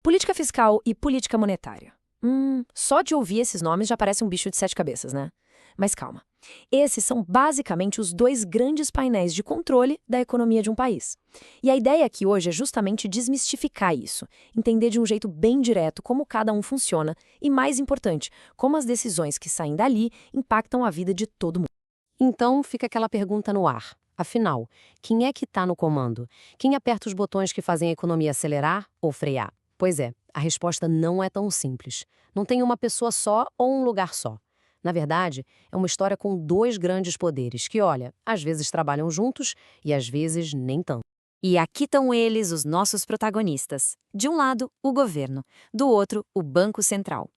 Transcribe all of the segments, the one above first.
Política fiscal e política monetária. Só de ouvir esses nomes já parece um bicho de sete cabeças, né? Mas calma. Esses são basicamente os dois grandes painéis de controle da economia de um país. E a ideia aqui hoje é justamente desmistificar isso, entender de um jeito bem direto como cada um funciona e, mais importante, como as decisões que saem dali impactam a vida de todo mundo. Então fica aquela pergunta no ar. Afinal, quem é que está no comando? Quem aperta os botões que fazem a economia acelerar ou frear? Pois é, a resposta não é tão simples. Não tem uma pessoa só ou um lugar só. Na verdade, é uma história com dois grandes poderes que, olha, às vezes trabalham juntos e às vezes nem tanto. E aqui estão eles, os nossos protagonistas. De um lado, o governo, do outro, o Banco Central.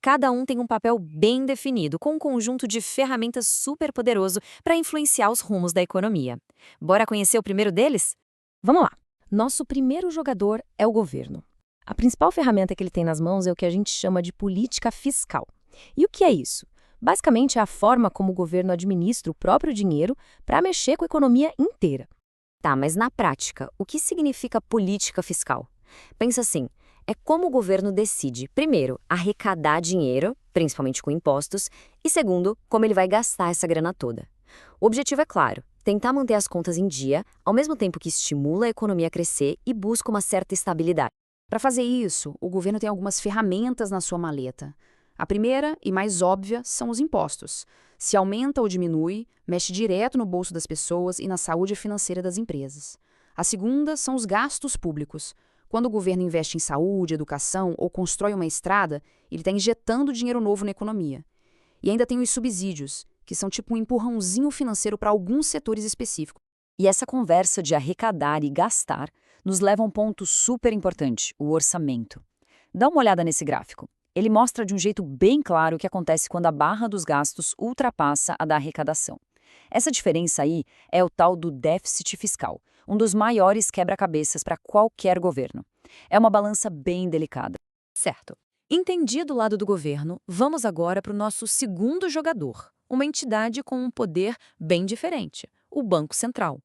Cada um tem um papel bem definido, com um conjunto de ferramentas super poderoso para influenciar os rumos da economia. Bora conhecer o primeiro deles? Vamos lá. Nosso primeiro jogador é o governo. A principal ferramenta que ele tem nas mãos é o que a gente chama de política fiscal. E o que é isso? Basicamente é a forma como o governo administra o próprio dinheiro para mexer com a economia inteira. Tá, mas na prática, o que significa política fiscal? Pensa assim, é como o governo decide, primeiro, arrecadar dinheiro, principalmente com impostos, e segundo, como ele vai gastar essa grana toda. O objetivo é claro, tentar manter as contas em dia, ao mesmo tempo que estimula a economia a crescer e busca uma certa estabilidade. Para fazer isso, o governo tem algumas ferramentas na sua maleta. A primeira e mais óbvia são os impostos. Se aumenta ou diminui, mexe direto no bolso das pessoas e na saúde financeira das empresas. A segunda são os gastos públicos. Quando o governo investe em saúde, educação ou constrói uma estrada, ele está injetando dinheiro novo na economia. E ainda tem os subsídios, que são tipo um empurrãozinho financeiro para alguns setores específicos. E essa conversa de arrecadar e gastar nos leva a um ponto super importante, o orçamento. Dá uma olhada nesse gráfico. Ele mostra de um jeito bem claro o que acontece quando a barra dos gastos ultrapassa a da arrecadação. Essa diferença aí é o tal do déficit fiscal, um dos maiores quebra-cabeças para qualquer governo. É uma balança bem delicada. Certo. Entendido o lado do governo, vamos agora para o nosso segundo jogador, uma entidade com um poder bem diferente, o Banco Central.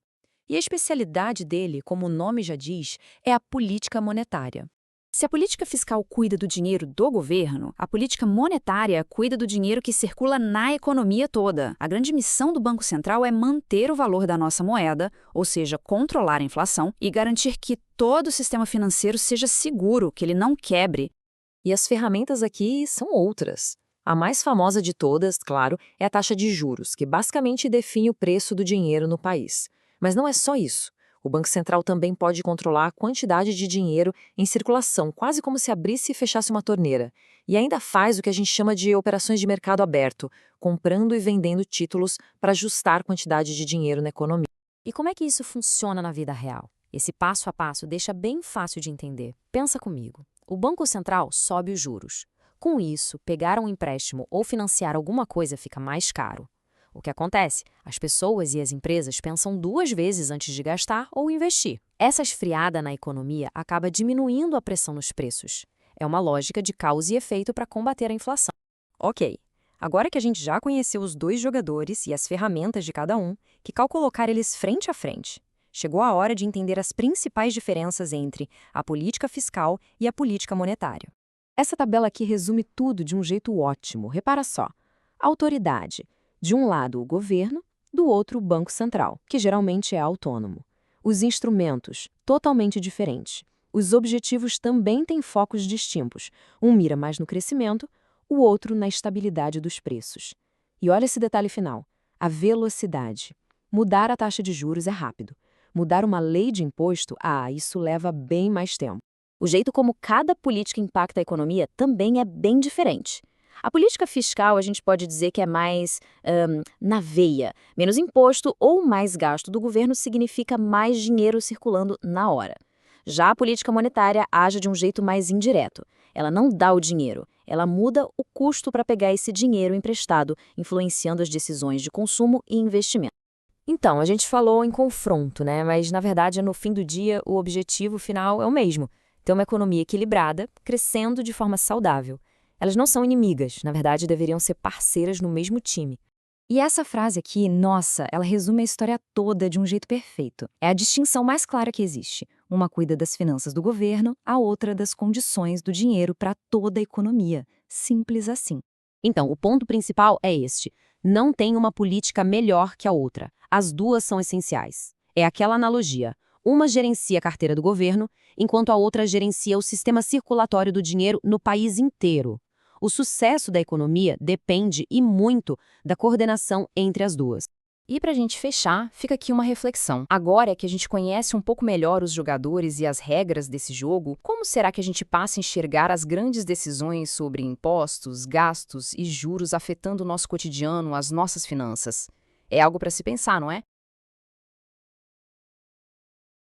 E a especialidade dele, como o nome já diz, é a política monetária. Se a política fiscal cuida do dinheiro do governo, a política monetária cuida do dinheiro que circula na economia toda. A grande missão do Banco Central é manter o valor da nossa moeda, ou seja, controlar a inflação e garantir que todo o sistema financeiro seja seguro, que ele não quebre. E as ferramentas aqui são outras. A mais famosa de todas, claro, é a taxa de juros, que basicamente define o preço do dinheiro no país. Mas não é só isso. O Banco Central também pode controlar a quantidade de dinheiro em circulação, quase como se abrisse e fechasse uma torneira. E ainda faz o que a gente chama de operações de mercado aberto, comprando e vendendo títulos para ajustar a quantidade de dinheiro na economia. E como é que isso funciona na vida real? Esse passo a passo deixa bem fácil de entender. Pensa comigo. O Banco Central sobe os juros. Com isso, pegar um empréstimo ou financiar alguma coisa fica mais caro. O que acontece? As pessoas e as empresas pensam duas vezes antes de gastar ou investir. Essa esfriada na economia acaba diminuindo a pressão nos preços. É uma lógica de causa e efeito para combater a inflação. Ok, agora que a gente já conheceu os dois jogadores e as ferramentas de cada um, que tal colocar eles frente a frente? Chegou a hora de entender as principais diferenças entre a política fiscal e a política monetária. Essa tabela aqui resume tudo de um jeito ótimo. Repara só. Autoridade. De um lado, o governo, do outro, o Banco Central, que geralmente é autônomo. Os instrumentos, totalmente diferentes. Os objetivos também têm focos distintos. Um mira mais no crescimento, o outro na estabilidade dos preços. E olha esse detalhe final, a velocidade. Mudar a taxa de juros é rápido. Mudar uma lei de imposto, isso leva bem mais tempo. O jeito como cada política impacta a economia também é bem diferente. A política fiscal a gente pode dizer que é mais na veia. Menos imposto ou mais gasto do governo significa mais dinheiro circulando na hora. Já a política monetária age de um jeito mais indireto. Ela não dá o dinheiro, ela muda o custo para pegar esse dinheiro emprestado, influenciando as decisões de consumo e investimento. Então, a gente falou em confronto, né? Mas, na verdade, no fim do dia, o objetivo final é o mesmo. Ter uma economia equilibrada, crescendo de forma saudável. Elas não são inimigas, na verdade, deveriam ser parceiras no mesmo time. E essa frase aqui, nossa, ela resume a história toda de um jeito perfeito. É a distinção mais clara que existe. Uma cuida das finanças do governo, a outra das condições do dinheiro para toda a economia. Simples assim. Então, o ponto principal é este. Não tem uma política melhor que a outra. As duas são essenciais. É aquela analogia. Uma gerencia a carteira do governo, enquanto a outra gerencia o sistema circulatório do dinheiro no país inteiro. O sucesso da economia depende, e muito, da coordenação entre as duas. E para a gente fechar, fica aqui uma reflexão. Agora que a gente conhece um pouco melhor os jogadores e as regras desse jogo, como será que a gente passa a enxergar as grandes decisões sobre impostos, gastos e juros afetando o nosso cotidiano, as nossas finanças? É algo para se pensar, não é?